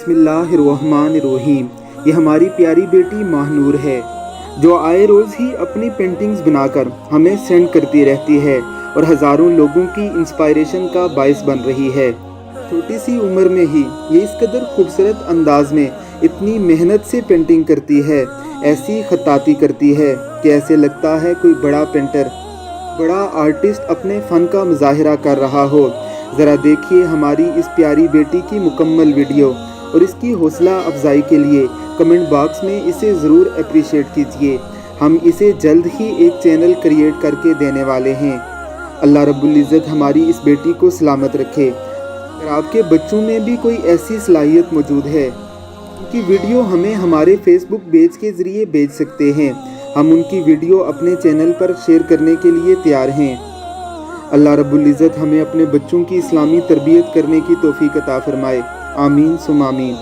बिस्मिल्लाहिर्रहमानिर्रहीम। ये हमारी प्यारी बेटी माहनूर है जो आए रोज़ ही अपनी पेंटिंग्स बनाकर हमें सेंड करती रहती है और हज़ारों लोगों की इंस्पायरेशन का बायस बन रही है। छोटी सी उम्र में ही ये इस कदर खूबसूरत अंदाज में इतनी मेहनत से पेंटिंग करती है, ऐसी खत्ताती करती है कि ऐसे लगता है कोई बड़ा पेंटर, बड़ा आर्टिस्ट अपने फ़न का मुजाहिरा कर रहा हो। ज़रा देखिए हमारी इस प्यारी बेटी की मुकम्मल वीडियो और इसकी हौसला अफजाई के लिए कमेंट बॉक्स में इसे ज़रूर अप्रिशिएट कीजिए। हम इसे जल्द ही एक चैनल क्रिएट करके देने वाले हैं। अल्लाह रब्बुल इज़्ज़त हमारी इस बेटी को सलामत रखे। अगर आपके बच्चों में भी कोई ऐसी सलाहियत मौजूद है, उनकी वीडियो हमें हमारे फेसबुक पेज के ज़रिए भेज सकते हैं। हम उनकी वीडियो अपने चैनल पर शेयर करने के लिए तैयार हैं। अल्लाह रब्बुल इज़्ज़त हमें अपने बच्चों की इस्लामी तरबियत करने की तौफीक अता फरमाए। आमीन सुम आमीन।